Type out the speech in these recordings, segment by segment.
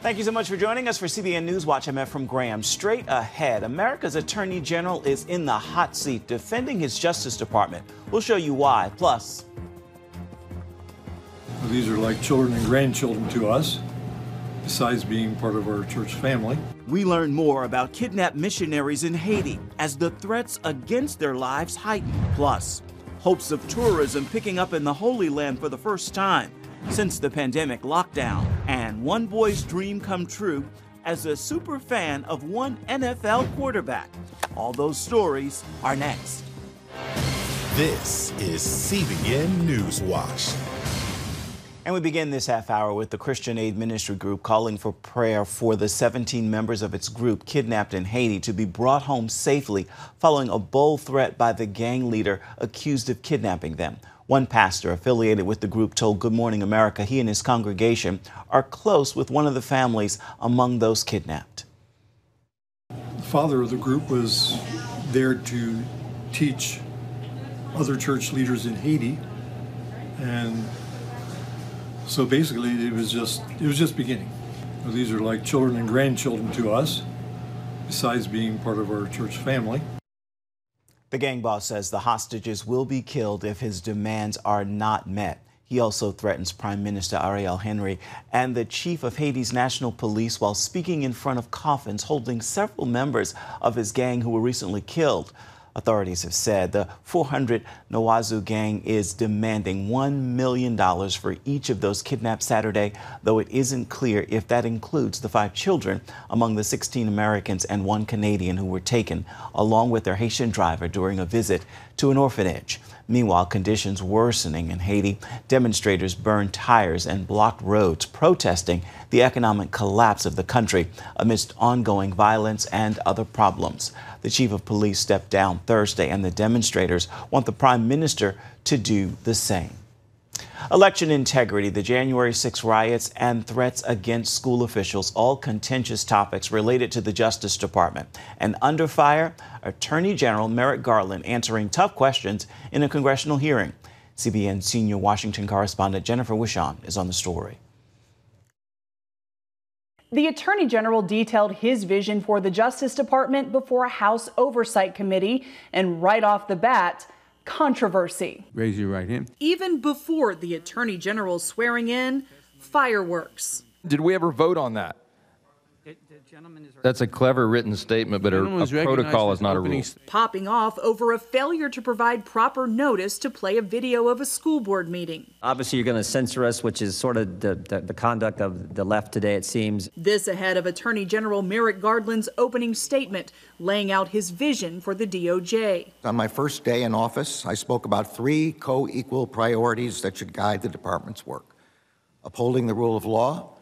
Thank you so much for joining us for CBN NewsWatch. I'm Ephraim Graham. Straight ahead, America's Attorney General is in the hot seat defending his Justice Department. We'll show you why. Plus, these are like children and grandchildren to us, besides being part of our church family. We learn more about kidnapped missionaries in Haiti as the threats against their lives heighten. Plus, hopes of tourism picking up in the Holy Land for the first time since the pandemic lockdown, and one boy's dream come true as a super fan of one NFL quarterback. All those stories are next. This is CBN NewsWatch. And we begin this half hour with the Christian Aid Ministry Group calling for prayer for the 17 members of its group kidnapped in Haiti to be brought home safely following a bold threat by the gang leader accused of kidnapping them. One pastor affiliated with the group told Good Morning America he and his congregation are close with one of the families among those kidnapped. The father of the group was there to teach other church leaders in Haiti, and so basically it was just beginning. These are like children and grandchildren to us, besides being part of our church family. The gang boss says the hostages will be killed if his demands are not met. He also threatens Prime Minister Ariel Henry and the chief of Haiti's National Police while speaking in front of coffins holding several members of his gang who were recently killed. Authorities have said the 400 Nawazu gang is demanding $1 million for each of those kidnapped Saturday, though it isn't clear if that includes the 5 children among the 16 Americans and 1 Canadian who were taken, along with their Haitian driver, during a visit to an orphanage. Meanwhile, conditions worsening in Haiti. Demonstrators burned tires and blocked roads, protesting the economic collapse of the country amidst ongoing violence and other problems. The chief of police stepped down Thursday, and the demonstrators want the prime minister to do the same. Election integrity, the January 6 riots, and threats against school officials, all contentious topics related to the Justice Department. And under fire, Attorney General Merrick Garland answering tough questions in a congressional hearing. CBN senior Washington correspondent Jennifer Wishon is on the story. The Attorney General detailed his vision for the Justice Department before a House Oversight Committee, and right off the bat, controversy. Raise your right hand. Even before the Attorney General's swearing in, fireworks. Did we ever vote on that? That's a clever written statement, but a protocol is not a rule. Popping off over a failure to provide proper notice to play a video of a school board meeting. Obviously, you're going to censor us, which is sort of the conduct of the left today, it seems. This ahead of Attorney General Merrick Garland's opening statement, laying out his vision for the DOJ. On my first day in office, I spoke about 3 co-equal priorities that should guide the department's work: upholding the rule of law,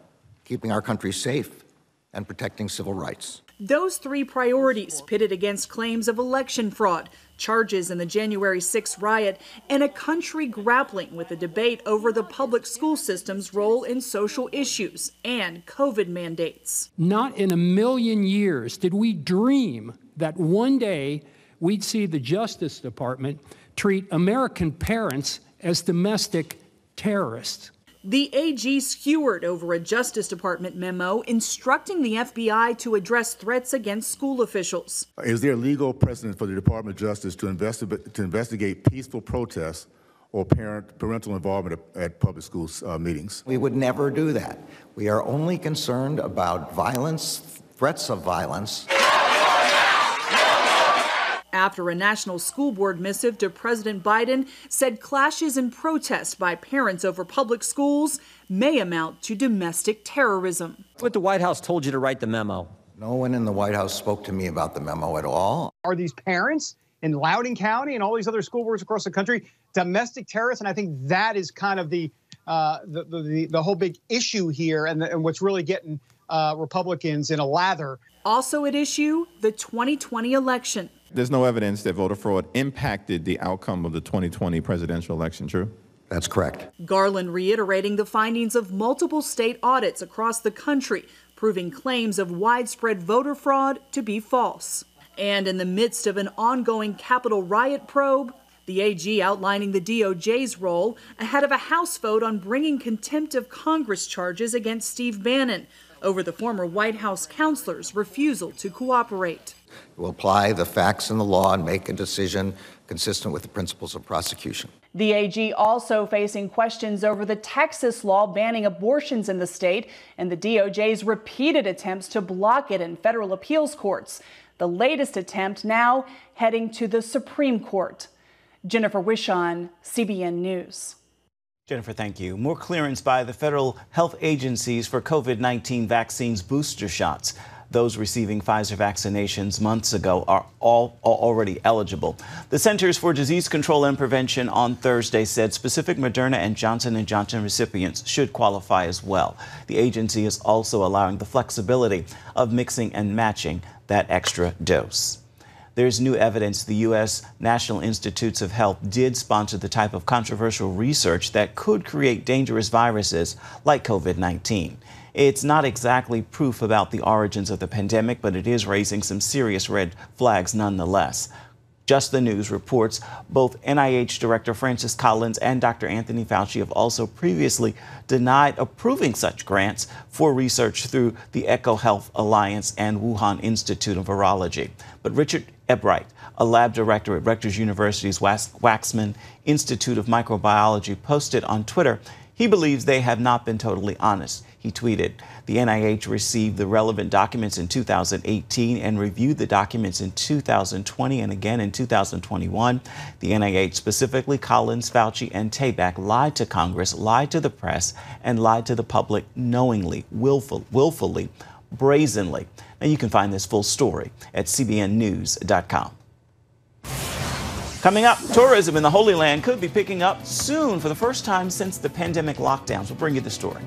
keeping our country safe, and protecting civil rights. Those 3 priorities pitted against claims of election fraud, charges in the January 6 riot, and a country grappling with a debate over the public school system's role in social issues and COVID mandates. Not in a million years did we dream that one day we'd see the Justice Department treat American parents as domestic terrorists. The AG skewered over a Justice Department memo instructing the FBI to address threats against school officials. Is there legal precedent for the Department of Justice to investigate peaceful protests or parental involvement at public school meetings? We would never do that. We are only concerned about violence, threats of violence. After a national school board missive to President Biden said clashes and protests by parents over public schools may amount to domestic terrorism. What the White House told you to write the memo? No one in the White House spoke to me about the memo at all. Are these parents in Loudoun County and all these other school boards across the country domestic terrorists? And I think that is kind of the whole big issue here, and what's really getting Republicans in a lather. Also at issue, the 2020 election. There's no evidence that voter fraud impacted the outcome of the 2020 presidential election, true? That's correct. Garland reiterating the findings of multiple state audits across the country, proving claims of widespread voter fraud to be false. And in the midst of an ongoing Capitol riot probe, the AG outlining the DOJ's role ahead of a House vote on bringing contempt of Congress charges against Steve Bannon, over the former White House counselor's refusal to cooperate. We'll apply the facts and the law and make a decision consistent with the principles of prosecution. The AG also facing questions over the Texas law banning abortions in the state and the DOJ's repeated attempts to block it in federal appeals courts. The latest attempt now heading to the Supreme Court. Jennifer Wishon, CBN News. Jennifer, thank you. More clearance by the federal health agencies for COVID-19 vaccines booster shots. Those receiving Pfizer vaccinations months ago are already eligible. The Centers for Disease Control and Prevention on Thursday said specific Moderna and Johnson & Johnson recipients should qualify as well. The agency is also allowing the flexibility of mixing and matching that extra dose. There's new evidence the U.S. National Institutes of Health did sponsor the type of controversial research that could create dangerous viruses like COVID-19. It's not exactly proof about the origins of the pandemic, but it is raising some serious red flags nonetheless. Just the News reports both NIH Director Francis Collins and Dr. Anthony Fauci have also previously denied approving such grants for research through the EcoHealth Alliance and Wuhan Institute of Virology. But Richard Ebright, a lab director at Rutgers University's Waxman Institute of Microbiology, posted on Twitter he believes they have not been totally honest. He tweeted, "The NIH received the relevant documents in 2018 and reviewed the documents in 2020 and again in 2021. The NIH, specifically Collins, Fauci, and Tabak, lied to Congress, lied to the press, and lied to the public knowingly, willfully, brazenly." Now you can find this full story at cbnnews.com. Coming up, tourism in the Holy Land could be picking up soon for the first time since the pandemic lockdowns. We'll bring you the story.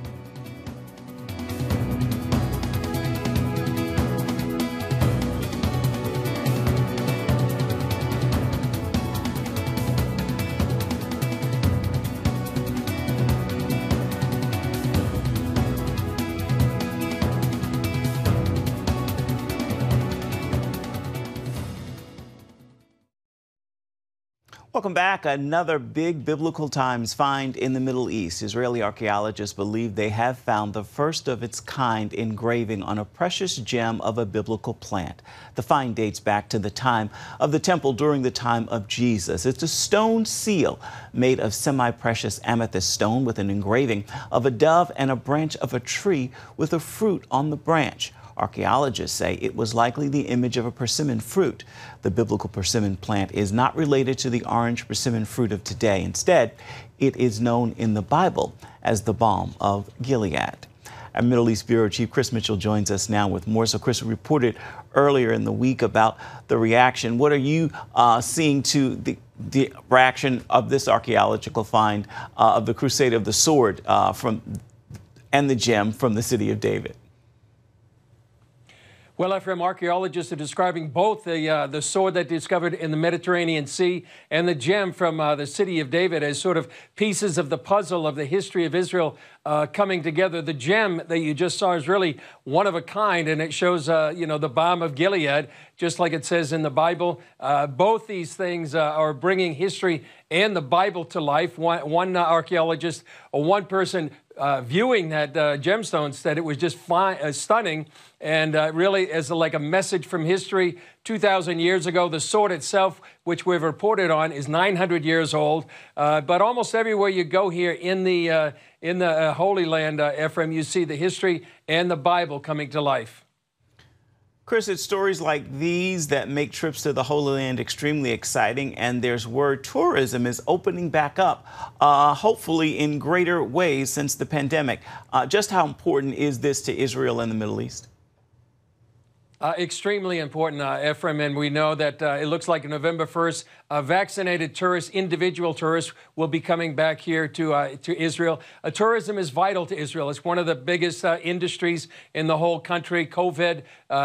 Welcome back. Another big biblical times find in the Middle East. Israeli archaeologists believe they have found the first of its kind engraving on a precious gem of a biblical plant. The find dates back to the time of the temple during the time of Jesus. It's a stone seal made of semi-precious amethyst stone with an engraving of a dove and a branch of a tree with a fruit on the branch. Archaeologists say it was likely the image of a persimmon fruit. The biblical persimmon plant is not related to the orange persimmon fruit of today. Instead, it is known in the Bible as the balm of Gilead. Our Middle East Bureau Chief Chris Mitchell joins us now with more. So Chris reported earlier in the week about the reaction. What are you seeing to the reaction of this archaeological find of the Crusade of the Sword and the gem from the city of David? Well, Ephraim, archaeologists are describing both the sword that discovered in the Mediterranean Sea and the gem from the city of David as sort of pieces of the puzzle of the history of Israel coming together. The gem that you just saw is really one of a kind, and it shows, the balm of Gilead, just like it says in the Bible. Both these things are bringing history and the Bible to life. One archaeologist, or one person viewing that gemstone said it was just stunning, and really as like a message from history 2,000 years ago. The sword itself, which we've reported on, is 900 years old. But almost everywhere you go here in the Holy Land, Ephraim, you see the history and the Bible coming to life. Chris, it's stories like these that make trips to the Holy Land extremely exciting, and there's word tourism is opening back up, hopefully in greater ways since the pandemic. Just how important is this to Israel and the Middle East? Extremely important, Ephraim, and we know that it looks like November 1st, vaccinated tourists, individual tourists, will be coming back here to Israel. Tourism is vital to Israel. It's one of the biggest industries in the whole country. COVID,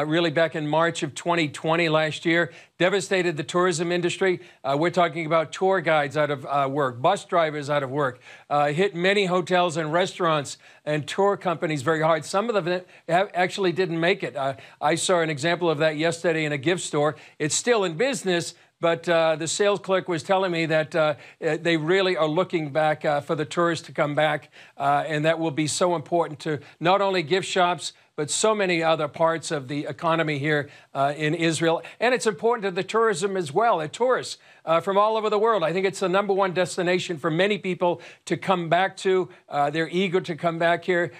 really back in March of 2020 last year, devastated the tourism industry. We're talking about tour guides out of work, bus drivers out of work, hit many hotels and restaurants and tour companies very hard. Some of them actually didn't make it. I saw an example of that yesterday in a gift store. It's still in business, but the sales clerk was telling me that they really are looking back for the tourists to come back, and that will be so important to not only gift shops, but so many other parts of the economy here in Israel. And it's important to the tourism as well. The tourists from all over the world. I think it's the #1 destination for many people to come back to. They're eager to come back here.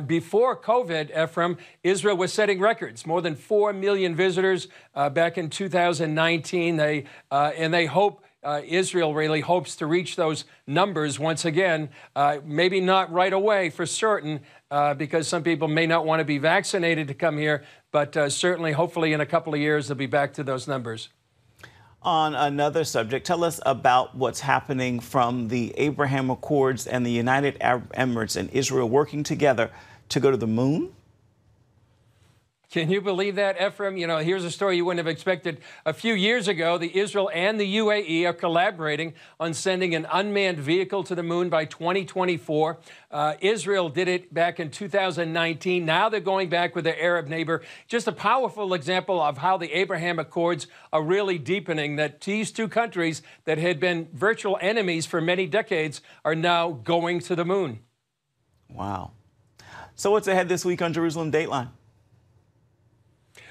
Before COVID, Ephraim, Israel was setting records, more than 4 million visitors back in 2019. And they hope, Israel really hopes to reach those numbers once again, maybe not right away for certain, because some people may not want to be vaccinated to come here, but certainly, hopefully in a couple of years, they'll be back to those numbers. On another subject, tell us about what's happening from the Abraham Accords and the United Arab Emirates and Israel working together to go to the moon. Can you believe that, Ephraim? You know, here's a story you wouldn't have expected. A few years ago, the Israel and the UAE are collaborating on sending an unmanned vehicle to the moon by 2024. Israel did it back in 2019. Now they're going back with their Arab neighbor. Just a powerful example of how the Abraham Accords are really deepening, that these two countries that had been virtual enemies for many decades are now going to the moon. Wow. So what's ahead this week on Jerusalem Dateline?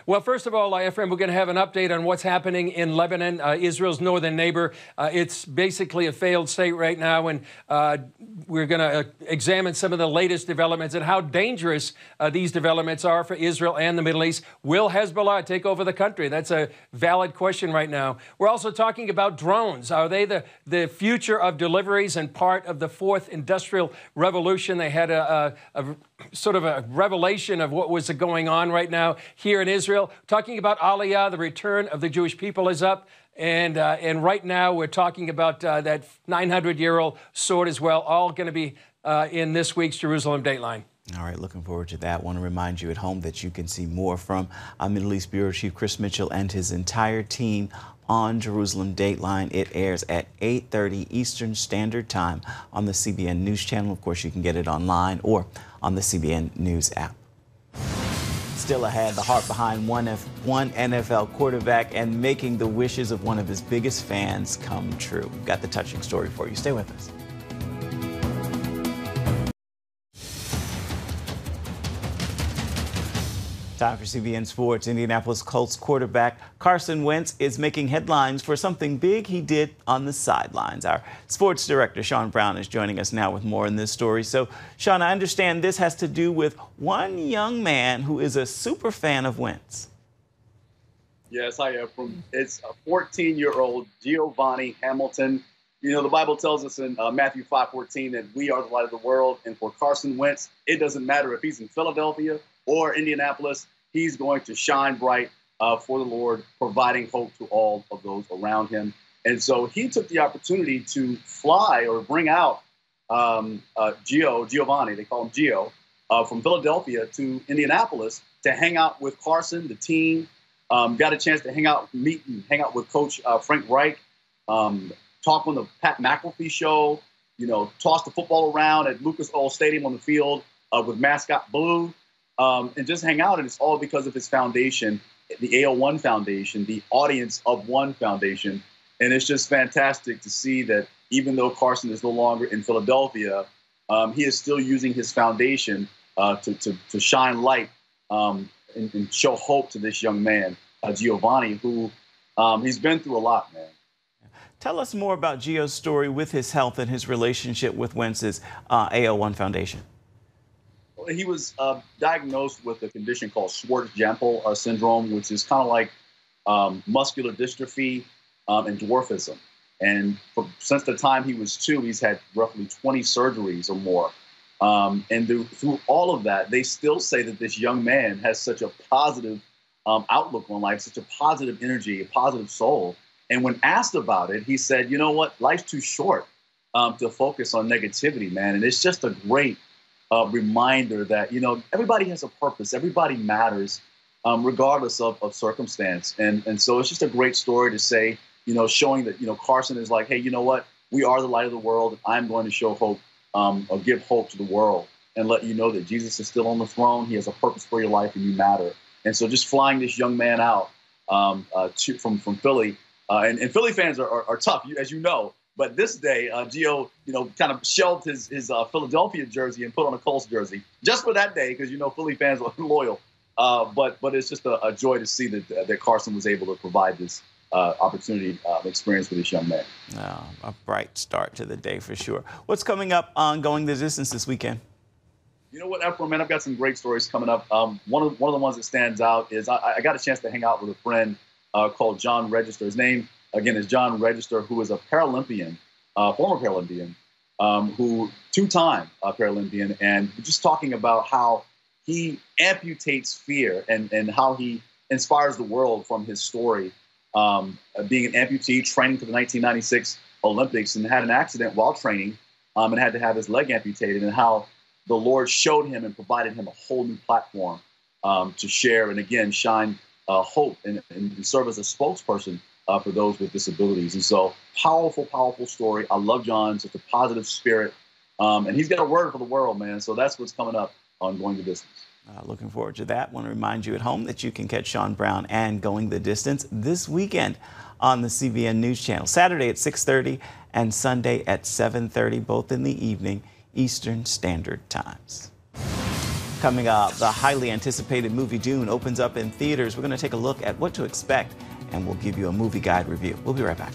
Well, first of all, Ephraim, we're going to have an update on what's happening in Lebanon, Israel's northern neighbor. It's basically a failed state right now, and we're going to examine some of the latest developments and how dangerous these developments are for Israel and the Middle East. Will Hezbollah take over the country? That's a valid question right now. We're also talking about drones. Are they the future of deliveries and part of the fourth industrial revolution? They had a sort of a revelation of what was going on right now here in Israel. Talking about Aliyah, the return of the Jewish people is up. And right now we're talking about that 900-year-old sword as well, all going to be in this week's Jerusalem Dateline. All right, looking forward to that. Want to remind you at home that you can see more from Middle East Bureau Chief Chris Mitchell and his entire team on Jerusalem Dateline. It airs at 8:30 Eastern Standard Time on the CBN News Channel. Of course, you can get it online or on the CBN News app. Still ahead, the heart behind one NFL quarterback and making the wishes of one of his biggest fans come true. We've got the touching story for you. Stay with us. Time for CBN Sports. Indianapolis Colts quarterback Carson Wentz is making headlines for something big he did on the sidelines. Our sports director, Sean Brown, is joining us now with more in this story. So, Sean, I understand this has to do with one young man who is a super fan of Wentz. Yes, I am. It's a 14-year-old Giovanni Hamilton. You know, the Bible tells us in Matthew 5:14 that we are the light of the world. And for Carson Wentz, it doesn't matter if he's in Philadelphia or Indianapolis, he's going to shine bright for the Lord, providing hope to all of those around him. And so he took the opportunity to fly or bring out Giovanni, they call him Gio, from Philadelphia to Indianapolis to hang out with Carson, the team. Got a chance to hang out with Coach Frank Reich, talk on the Pat McAfee show, you know, toss the football around at Lucas Oil Stadium on the field with mascot Blue. And just hang out, and it's all because of his foundation, the AO1 Foundation, the Audience of One Foundation. And it's just fantastic to see that even though Carson is no longer in Philadelphia, he is still using his foundation to shine light and show hope to this young man, Giovanni, who he's been through a lot, man. Tell us more about Gio's story with his health and his relationship with Wentz's AO1 Foundation. He was diagnosed with a condition called Schwartz-Jampel syndrome, which is kind of like muscular dystrophy and dwarfism. And since the time he was 2, he's had roughly 20 surgeries or more. And through all of that, they still say that this young man has such a positive outlook on life, such a positive energy, a positive soul. And when asked about it, he said, you know what, life's too short to focus on negativity, man. And it's just a great reminder that, you know, everybody has a purpose. Everybody matters, regardless of circumstance. And so it's just a great story to say, you know, showing that, you know, Carson is like, hey, you know what? We are the light of the world. I'm going to show hope or give hope to the world and let you know that Jesus is still on the throne. He has a purpose for your life and you matter. And so just flying this young man out from Philly, and Philly fans are tough, as you know. But this day, Gio, kind of shelved his Philadelphia jersey and put on a Colts jersey just for that day because Philly fans are loyal. But it's just a joy to see that Carson was able to provide this opportunity experience for this young man. A bright start to the day for sure. What's coming up on Going the Distance this weekend? You know what, Ephraim, man, I've got some great stories coming up. One of the ones that stands out is I got a chance to hang out with a friend called John Register. His name, again, is John Register, who is a Paralympian, former Paralympian, who two-time Paralympian, and just talking about how he amputates fear and how he inspires the world from his story, being an amputee, training for the 1996 Olympics, and had an accident while training and had to have his leg amputated, and how the Lord showed him and provided him a whole new platform to share and, again, shine hope and serve as a spokesperson for those with disabilities. And so powerful, powerful story. I love John, such a positive spirit. And he's got a word for the world, man. So that's what's coming up on Going the Distance. Looking forward to that. Want to remind you at home that you can catch Sean Brown and Going the Distance this weekend on the CBN News Channel, Saturday at 6:30 and Sunday at 7:30, both in the evening, Eastern Standard Times. Coming up, the highly anticipated movie Dune opens up in theaters. We're going to take a look at what to expect, and we'll give you a movie guide review. We'll be right back.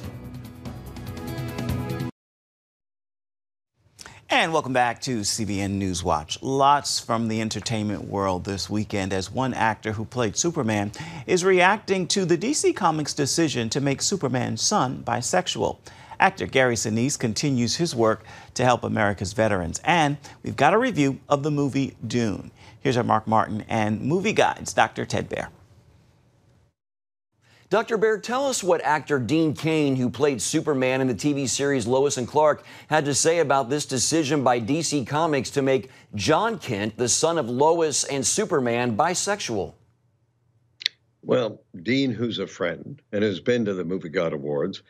And welcome back to CBN NewsWatch. Lots from the entertainment world this weekend as one actor who played Superman is reacting to the DC Comics decision to make Superman's son bisexual. Actor Gary Sinise continues his work to help America's veterans. And we've got a review of the movie Dune. Here's our Mark Martin and Movie Guide's Dr. Ted Baer. Dr. Baer, tell us what actor Dean Cain, who played Superman in the TV series Lois and Clark, had to say about this decision by DC Comics to make John Kent, the son of Lois and Superman, bisexual. Well, Dean, who's a friend and has been to the Movie Guide Awards,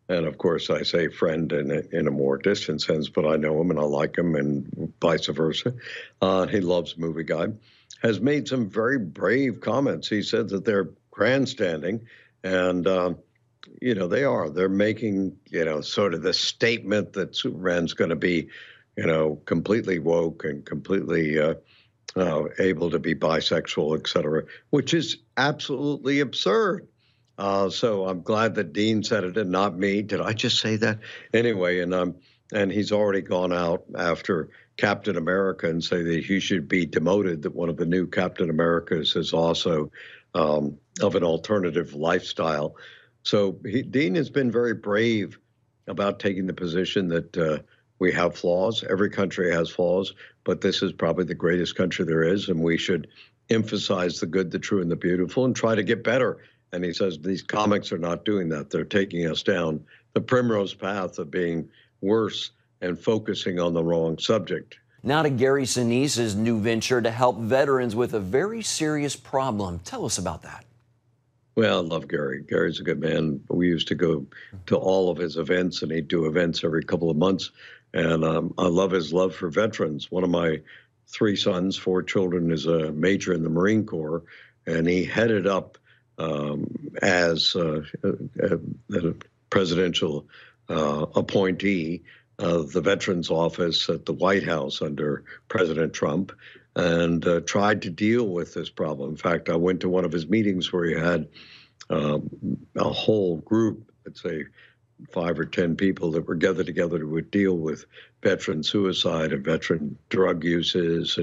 and of course I say friend in a more distant sense, but I know him and I like him and vice versa. He loves Movie Guide, has made some very brave comments. He said that they're grandstanding. And, they're making, sort of the statement that Superman's going to be, completely woke and completely able to be bisexual, et cetera, which is absolutely absurd. So I'm glad that Dean said it and not me. Did I just say that? Anyway, and he's already gone out after Captain America and say that he should be demoted, that one of the new Captain Americas is also of an alternative lifestyle. So Dean has been very brave about taking the position that we have flaws. Every country has flaws, but this is probably the greatest country there is, and we should emphasize the good, the true, and the beautiful and try to get better. And he says these comics are not doing that. They're taking us down the primrose path of being worse and focusing on the wrong subject. Now to Gary Sinise's new venture to help veterans with a very serious problem. Tell us about that. Well, I love Gary. Gary's a good man. We used to go to all of his events, and he'd do events every couple of months. And I love his love for veterans. One of my 3 sons, 4 children, is a major in the Marine Corps, and he headed up as a presidential appointee of the Veterans Office at the White House under President Trump, and tried to deal with this problem. In fact, I went to one of his meetings where he had a whole group, let's say 5 or 10 people that were gathered together to deal with veteran suicide and veteran drug uses.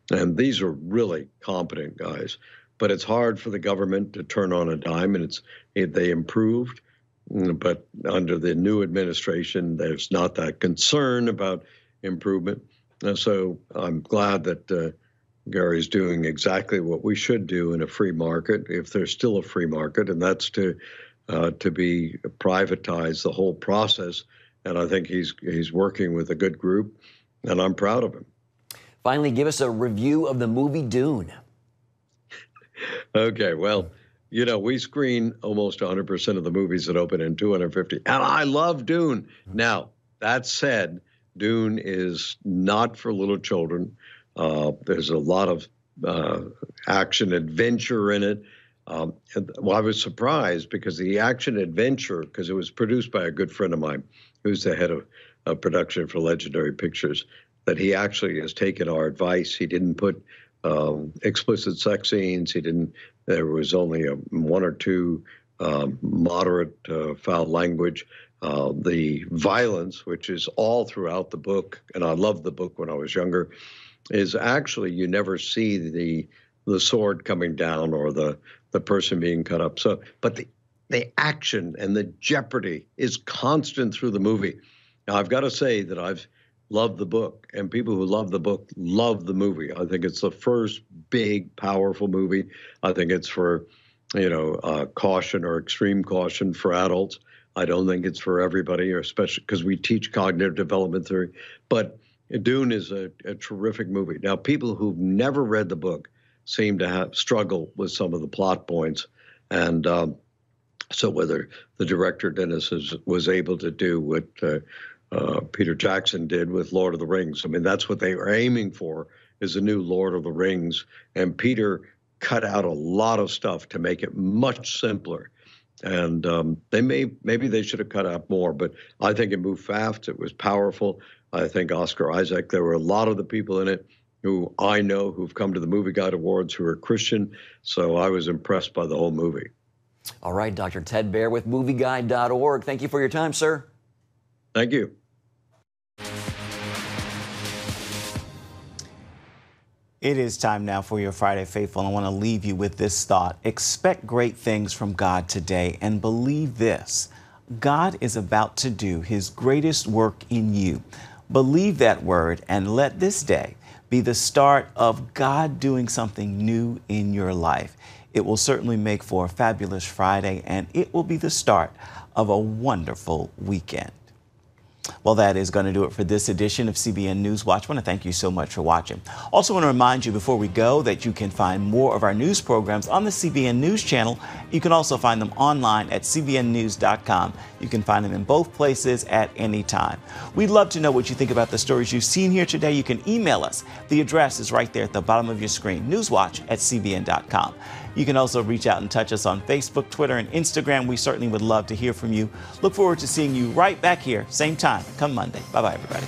And these are really competent guys. But it's hard for the government to turn on a dime, and they improved. But under the new administration, there's not that concern about improvement. So I'm glad that Gary's doing exactly what we should do in a free market, if there's still a free market, and that's to be privatize the whole process. And I think he's working with a good group, and I'm proud of him. Finally, give us a review of the movie Dune. Okay, well, we screen almost 100% of the movies that open in 250, and I love Dune. Now, that said, Dune is not for little children. There's a lot of action adventure in it. Well, I was surprised because the action adventure, because it was produced by a good friend of mine, who's the head of production for Legendary Pictures, that he actually has taken our advice. He didn't put explicit sex scenes. There was only one or two moderate foul language. The violence, which is all throughout the book, and I loved the book when I was younger, is actually you never see the sword coming down or the person being cut up. So, but the action and the jeopardy is constant through the movie. Now, I've got to say that I've loved the book, and people who love the book love the movie. I think it's the first big, powerful movie. I think it's for, caution or extreme caution for adults. I don't think it's for everybody, or especially because we teach cognitive development theory. But Dune is a terrific movie. Now, people who've never read the book seem to struggle with some of the plot points. And so whether the director, Dennis, was able to do what Peter Jackson did with Lord of the Rings. I mean, that's what they were aiming for, is a new Lord of the Rings. And Peter cut out a lot of stuff to make it much simpler. And maybe they should have cut out more, but I think it moved fast. It was powerful. I think Oscar Isaac, there were a lot of the people in it who I know who've come to the Movie Guide Awards who are Christian. So I was impressed by the whole movie. All right, Dr. Ted Baer with MovieGuide.org. Thank you for your time, sir. Thank you. It is time now for your Friday Faithful, and I want to leave you with this thought. Expect great things from God today, and believe this: God is about to do His greatest work in you. Believe that word, and let this day be the start of God doing something new in your life. It will certainly make for a fabulous Friday, and it will be the start of a wonderful weekend. Well, that is going to do it for this edition of CBN News Watch. I want to thank you so much for watching. Also want to remind you before we go that you can find more of our news programs on the CBN News Channel. You can also find them online at cbnnews.com. You can find them in both places at any time. We'd love to know what you think about the stories you've seen here today. You can email us. The address is right there at the bottom of your screen, newswatch@cbn.com. You can also reach out and touch us on Facebook, Twitter, and Instagram. We certainly would love to hear from you. Look forward to seeing you right back here, same time, come Monday. Bye-bye, everybody.